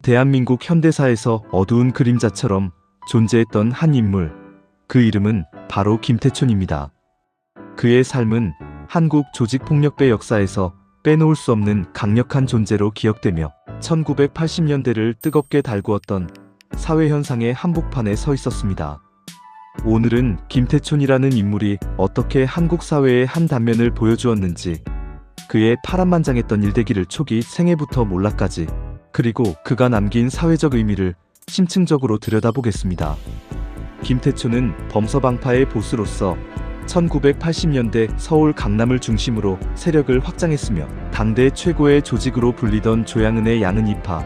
대한민국 현대사에서 어두운 그림자처럼 존재했던 한 인물, 그 이름은 바로 김태촌입니다. 그의 삶은 한국 조직폭력배 역사에서 빼놓을 수 없는 강력한 존재로 기억되며 1980년대를 뜨겁게 달구었던 사회현상의 한복판에 서 있었습니다. 오늘은 김태촌이라는 인물이 어떻게 한국 사회의 한 단면을 보여주었는지, 그의 파란만장했던 일대기를 초기 생애부터 몰락까지, 그리고 그가 남긴 사회적 의미를 심층적으로 들여다보겠습니다. 김태촌은 범서방파의 보스로서 1980년대 서울 강남을 중심으로 세력을 확장했으며 당대 최고의 조직으로 불리던 조양은의 양은이파,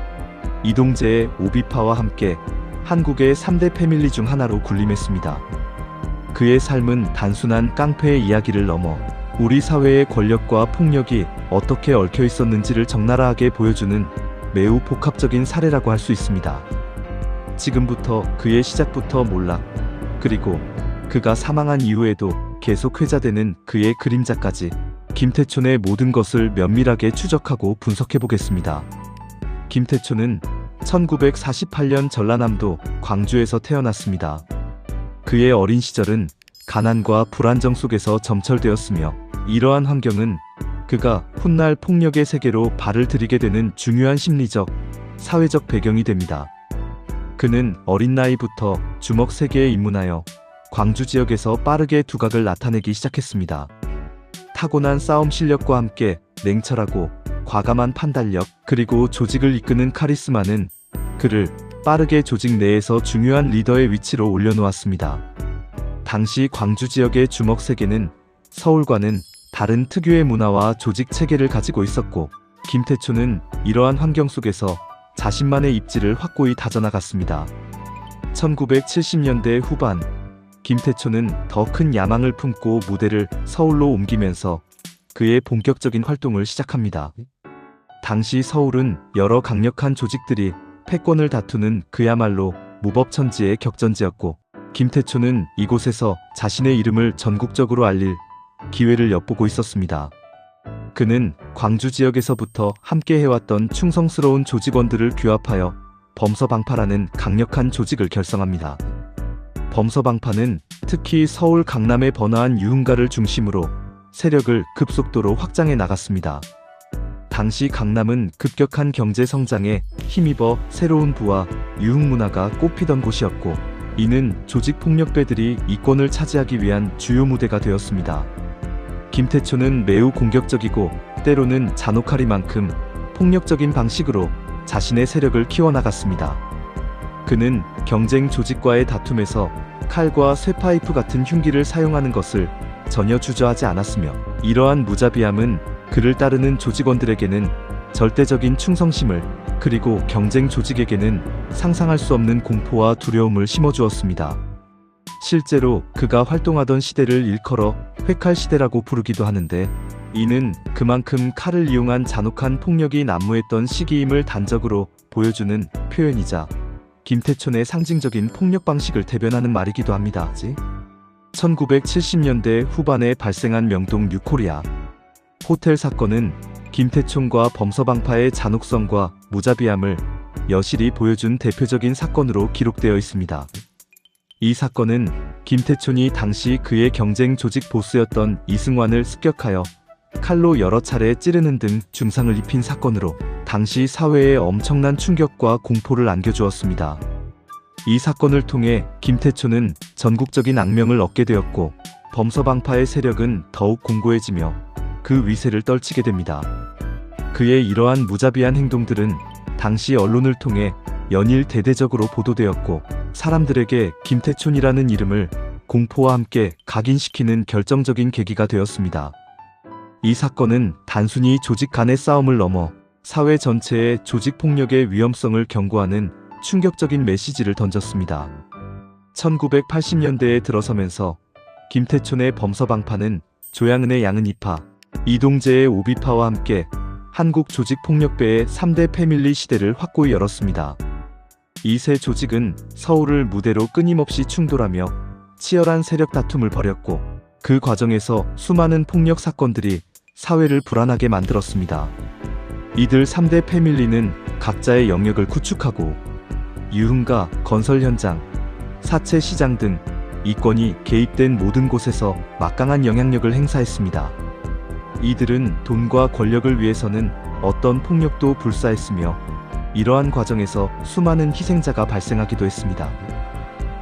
이동재의 오비파와 함께 한국의 3대 패밀리 중 하나로 군림했습니다. 그의 삶은 단순한 깡패의 이야기를 넘어 우리 사회의 권력과 폭력이 어떻게 얽혀 있었는지를 적나라하게 보여주는 매우 복합적인 사례라고 할 수 있습니다. 지금부터 그의 시작부터 몰락, 그리고 그가 사망한 이후에도 계속 회자되는 그의 그림자까지 김태촌의 모든 것을 면밀하게 추적하고 분석해 보겠습니다. 김태촌은 1948년 전라남도 광주에서 태어났습니다. 그의 어린 시절은 가난과 불안정 속에서 점철되었으며, 이러한 환경은 그가 훗날 폭력의 세계로 발을 들이게 되는 중요한 심리적, 사회적 배경이 됩니다. 그는 어린 나이부터 주먹 세계에 입문하여 광주 지역에서 빠르게 두각을 나타내기 시작했습니다. 타고난 싸움 실력과 함께 냉철하고 과감한 판단력, 그리고 조직을 이끄는 카리스마는 그를 빠르게 조직 내에서 중요한 리더의 위치로 올려놓았습니다. 당시 광주 지역의 주먹 세계는 서울과는 다른 특유의 문화와 조직 체계를 가지고 있었고, 김태촌은 이러한 환경 속에서 자신만의 입지를 확고히 다져나갔습니다. 1970년대 후반, 김태촌은 더 큰 야망을 품고 무대를 서울로 옮기면서 그의 본격적인 활동을 시작합니다. 당시 서울은 여러 강력한 조직들이 패권을 다투는 그야말로 무법천지의 격전지였고, 김태촌은 이곳에서 자신의 이름을 전국적으로 알릴 기회를 엿보고 있었습니다. 그는 광주 지역에서부터 함께 해왔던 충성스러운 조직원들을 규합하여 범서방파라는 강력한 조직을 결성합니다. 범서방파는 특히 서울 강남에 번화한 유흥가를 중심으로 세력을 급속도로 확장해 나갔습니다. 당시 강남은 급격한 경제 성장에 힘입어 새로운 부와 유흥 문화가 꽃피던 곳이었고, 이는 조직폭력배들이 이권을 차지하기 위한 주요 무대가 되었습니다. 김태촌은 매우 공격적이고 때로는 잔혹하리만큼 폭력적인 방식으로 자신의 세력을 키워나갔습니다. 그는 경쟁 조직과의 다툼에서 칼과 쇠파이프 같은 흉기를 사용하는 것을 전혀 주저하지 않았으며, 이러한 무자비함은 그를 따르는 조직원들에게는 절대적인 충성심을, 그리고 경쟁 조직에게는 상상할 수 없는 공포와 두려움을 심어주었습니다. 실제로 그가 활동하던 시대를 일컬어 회칼 시대라고 부르기도 하는데, 이는 그만큼 칼을 이용한 잔혹한 폭력이 난무했던 시기임을 단적으로 보여주는 표현이자 김태촌의 상징적인 폭력 방식을 대변하는 말이기도 합니다. 1970년대 후반에 발생한 명동 뉴코리아 호텔 사건은 김태촌과 범서방파의 잔혹성과 무자비함을 여실히 보여준 대표적인 사건으로 기록되어 있습니다. 이 사건은 김태촌이 당시 그의 경쟁 조직 보스였던 이승환을 습격하여 칼로 여러 차례 찌르는 등 중상을 입힌 사건으로 당시 사회에 엄청난 충격과 공포를 안겨주었습니다. 이 사건을 통해 김태촌은 전국적인 악명을 얻게 되었고, 범서방파의 세력은 더욱 공고해지며 그 위세를 떨치게 됩니다. 그의 이러한 무자비한 행동들은 당시 언론을 통해 연일 대대적으로 보도되었고, 사람들에게 김태촌이라는 이름을 공포와 함께 각인시키는 결정적인 계기가 되었습니다. 이 사건은 단순히 조직 간의 싸움을 넘어 사회 전체의 조직폭력의 위험성을 경고하는 충격적인 메시지를 던졌습니다. 1980년대에 들어서면서 김태촌의 범서방파는 조양은의 양은이파, 이동재의 오비파와 함께 한국 조직폭력배의 3대 패밀리 시대를 확고히 열었습니다. 이 세 조직은 서울을 무대로 끊임없이 충돌하며 치열한 세력 다툼을 벌였고, 그 과정에서 수많은 폭력 사건들이 사회를 불안하게 만들었습니다. 이들 3대 패밀리는 각자의 영역을 구축하고 유흥가, 건설 현장, 사채 시장 등 이권이 개입된 모든 곳에서 막강한 영향력을 행사했습니다. 이들은 돈과 권력을 위해서는 어떤 폭력도 불사했으며 이러한 과정에서 수많은 희생자가 발생하기도 했습니다.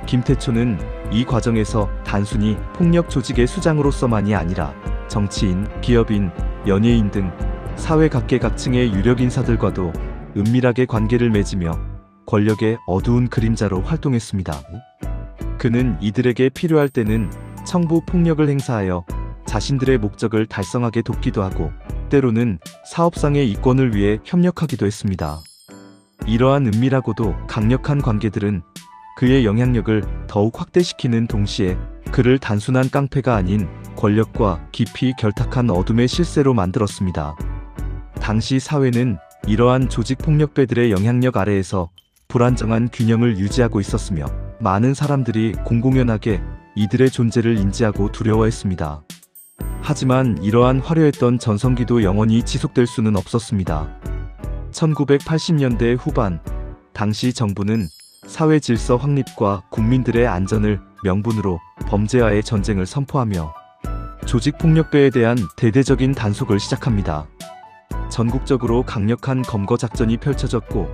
김태초는 이 과정에서 단순히 폭력 조직의 수장으로서만이 아니라 정치인, 기업인, 연예인 등 사회 각계각층의 유력 인사들과도 은밀하게 관계를 맺으며 권력의 어두운 그림자로 활동했습니다. 그는 이들에게 필요할 때는 청부 폭력을 행사하여 자신들의 목적을 달성하게 돕기도 하고 때로는 사업상의 이권을 위해 협력하기도 했습니다. 이러한 은밀하고도 강력한 관계들은 그의 영향력을 더욱 확대시키는 동시에 그를 단순한 깡패가 아닌 권력과 깊이 결탁한 어둠의 실세로 만들었습니다. 당시 사회는 이러한 조직 폭력배들의 영향력 아래에서 불안정한 균형을 유지하고 있었으며 많은 사람들이 공공연하게 이들의 존재를 인지하고 두려워했습니다. 하지만 이러한 화려했던 전성기도 영원히 지속될 수는 없었습니다. 1980년대 후반, 당시 정부는 사회 질서 확립과 국민들의 안전을 명분으로 범죄와의 전쟁을 선포하며 조직폭력배에 대한 대대적인 단속을 시작합니다. 전국적으로 강력한 검거 작전이 펼쳐졌고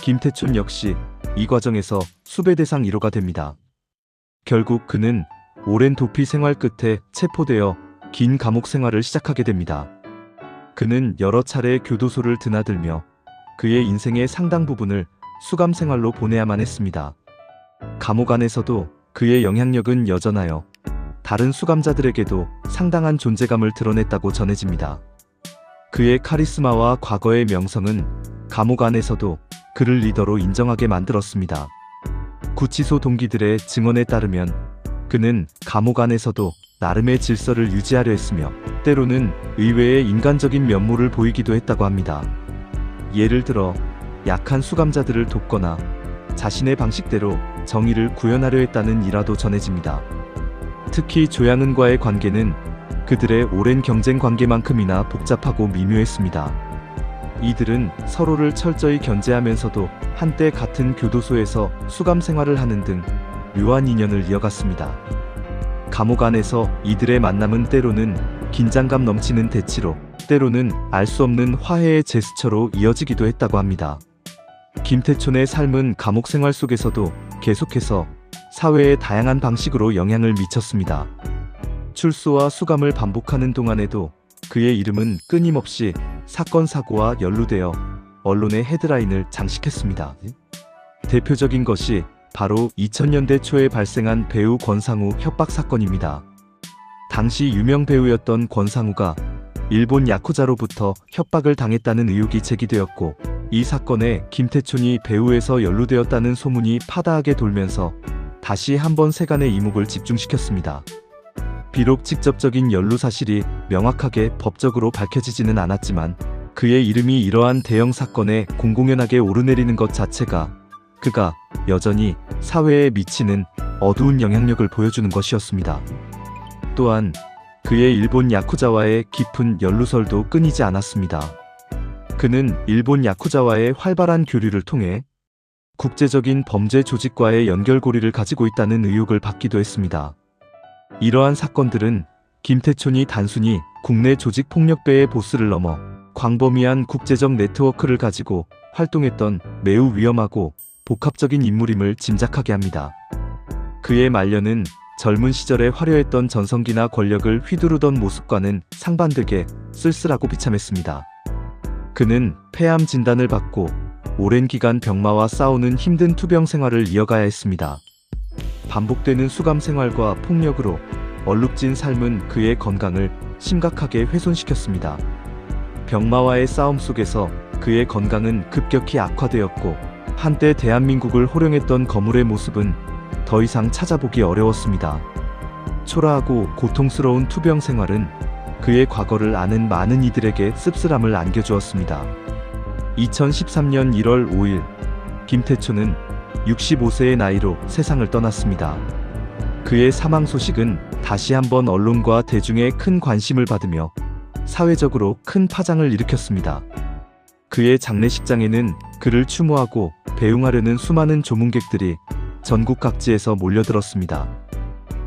김태촌 역시 이 과정에서 수배대상 1호가 됩니다. 결국 그는 오랜 도피 생활 끝에 체포되어 긴 감옥 생활을 시작하게 됩니다. 그는 여러 차례 교도소를 드나들며 그의 인생의 상당 부분을 수감 생활로 보내야만 했습니다. 감옥 안에서도 그의 영향력은 여전하여 다른 수감자들에게도 상당한 존재감을 드러냈다고 전해집니다. 그의 카리스마와 과거의 명성은 감옥 안에서도 그를 리더로 인정하게 만들었습니다. 구치소 동기들의 증언에 따르면 그는 감옥 안에서도 나름의 질서를 유지하려 했으며 때로는 의외의 인간적인 면모를 보이기도 했다고 합니다. 예를 들어 약한 수감자들을 돕거나 자신의 방식대로 정의를 구현하려 했다는 일화도 전해집니다. 특히 조양은과의 관계는 그들의 오랜 경쟁 관계만큼이나 복잡하고 미묘했습니다. 이들은 서로를 철저히 견제하면서도 한때 같은 교도소에서 수감 생활을 하는 등 묘한 인연을 이어갔습니다. 감옥 안에서 이들의 만남은 때로는 긴장감 넘치는 대치로, 때로는 알 수 없는 화해의 제스처로 이어지기도 했다고 합니다. 김태촌의 삶은 감옥 생활 속에서도 계속해서 사회의 다양한 방식으로 영향을 미쳤습니다. 출소와 수감을 반복하는 동안에도 그의 이름은 끊임없이 사건 사고와 연루되어 언론의 헤드라인을 장식했습니다. 대표적인 것이 바로 2000년대 초에 발생한 배우 권상우 협박 사건입니다. 당시 유명 배우였던 권상우가 일본 야쿠자로부터 협박을 당했다는 의혹이 제기되었고 이 사건에 김태촌이 배우에서 연루되었다는 소문이 파다하게 돌면서 다시 한번 세간의 이목을 집중시켰습니다. 비록 직접적인 연루 사실이 명확하게 법적으로 밝혀지지는 않았지만 그의 이름이 이러한 대형 사건에 공공연하게 오르내리는 것 자체가 그가 여전히 사회에 미치는 어두운 영향력을 보여주는 것이었습니다. 또한 그의 일본 야쿠자와의 깊은 연루설도 끊이지 않았습니다. 그는 일본 야쿠자와의 활발한 교류를 통해 국제적인 범죄 조직과의 연결고리를 가지고 있다는 의혹을 받기도 했습니다. 이러한 사건들은 김태촌이 단순히 국내 조직폭력배의 보스를 넘어 광범위한 국제적 네트워크를 가지고 활동했던 매우 위험하고 복합적인 인물임을 짐작하게 합니다. 그의 말년은 젊은 시절에 화려했던 전성기나 권력을 휘두르던 모습과는 상반되게 쓸쓸하고 비참했습니다. 그는 폐암 진단을 받고 오랜 기간 병마와 싸우는 힘든 투병 생활을 이어가야 했습니다. 반복되는 수감 생활과 폭력으로 얼룩진 삶은 그의 건강을 심각하게 훼손시켰습니다. 병마와의 싸움 속에서 그의 건강은 급격히 악화되었고 한때 대한민국을 호령했던 거물의 모습은 더 이상 찾아보기 어려웠습니다. 초라하고 고통스러운 투병 생활은 그의 과거를 아는 많은 이들에게 씁쓸함을 안겨주었습니다. 2013년 1월 5일 김태초는 65세의 나이로 세상을 떠났습니다. 그의 사망 소식은 다시 한번 언론과 대중의 큰 관심을 받으며 사회적으로 큰 파장을 일으켰습니다. 그의 장례식장에는 그를 추모하고 배웅하려는 수많은 조문객들이 전국 각지에서 몰려들었습니다.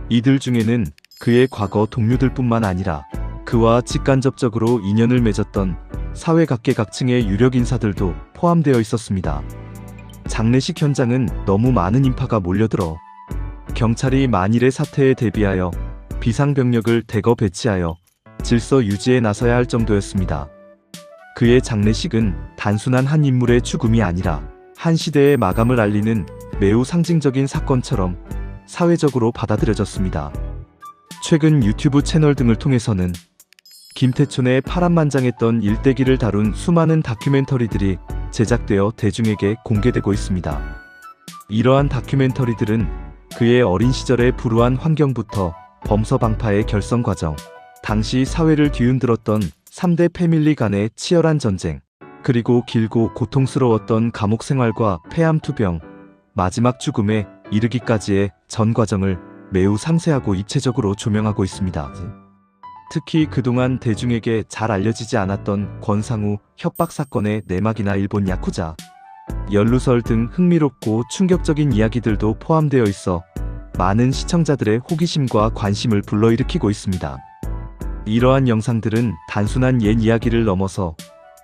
이들 중에는 그의 과거 동료들뿐만 아니라 그와 직간접적으로 인연을 맺었던 사회 각계각층의 유력 인사들도 포함되어 있었습니다. 장례식 현장은 너무 많은 인파가 몰려들어 경찰이 만일의 사태에 대비하여 비상병력을 대거 배치하여 질서 유지에 나서야 할 정도였습니다. 그의 장례식은 단순한 한 인물의 죽음이 아니라 한 시대의 마감을 알리는 매우 상징적인 사건처럼 사회적으로 받아들여졌습니다. 최근 유튜브 채널 등을 통해서는 김태촌의 파란만장했던 일대기를 다룬 수많은 다큐멘터리들이 제작되어 대중에게 공개되고 있습니다. 이러한 다큐멘터리들은 그의 어린 시절의 불우한 환경부터 범서방파의 결성 과정, 당시 사회를 뒤흔들었던 3대 패밀리 간의 치열한 전쟁, 그리고 길고 고통스러웠던 감옥 생활과 폐암투병, 마지막 죽음에 이르기까지의 전 과정을 매우 상세하고 입체적으로 조명하고 있습니다. 특히 그동안 대중에게 잘 알려지지 않았던 권상우 협박 사건의 내막이나 일본 야쿠자, 연루설 등 흥미롭고 충격적인 이야기들도 포함되어 있어 많은 시청자들의 호기심과 관심을 불러일으키고 있습니다. 이러한 영상들은 단순한 옛 이야기를 넘어서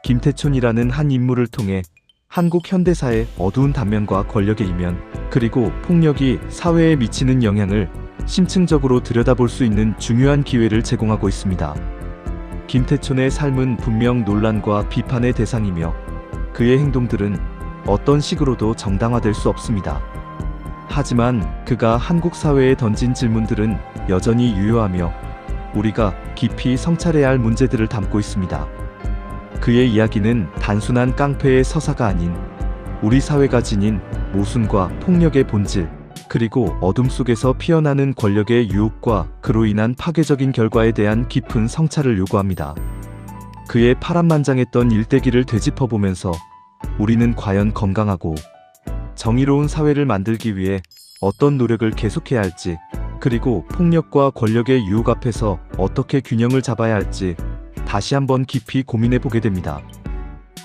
김태촌이라는 한 인물을 통해 한국 현대사의 어두운 단면과 권력의 이면, 그리고 폭력이 사회에 미치는 영향을 심층적으로 들여다볼 수 있는 중요한 기회를 제공하고 있습니다. 김태촌의 삶은 분명 논란과 비판의 대상이며 그의 행동들은 어떤 식으로도 정당화될 수 없습니다. 하지만 그가 한국 사회에 던진 질문들은 여전히 유효하며 우리가 깊이 성찰해야 할 문제들을 담고 있습니다. 그의 이야기는 단순한 깡패의 서사가 아닌 우리 사회가 지닌 모순과 폭력의 본질, 그리고 어둠 속에서 피어나는 권력의 유혹과 그로 인한 파괴적인 결과에 대한 깊은 성찰을 요구합니다. 그의 파란만장했던 일대기를 되짚어보면서 우리는 과연 건강하고 정의로운 사회를 만들기 위해 어떤 노력을 계속해야 할지, 그리고 폭력과 권력의 유혹 앞에서 어떻게 균형을 잡아야 할지 다시 한번 깊이 고민해 보게 됩니다.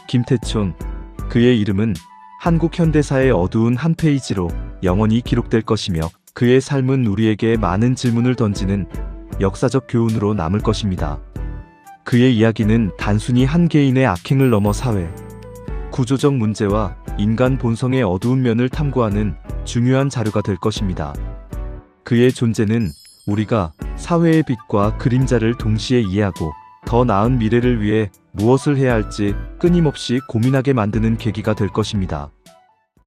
김태촌, 그의 이름은 한국 현대사의 어두운 한 페이지로 영원히 기록될 것이며 그의 삶은 우리에게 많은 질문을 던지는 역사적 교훈으로 남을 것입니다. 그의 이야기는 단순히 한 개인의 악행을 넘어 사회, 구조적 문제와 인간 본성의 어두운 면을 탐구하는 중요한 자료가 될 것입니다. 그의 존재는 우리가 사회의 빛과 그림자를 동시에 이해하고 더 나은 미래를 위해 무엇을 해야 할지 끊임없이 고민하게 만드는 계기가 될 것입니다.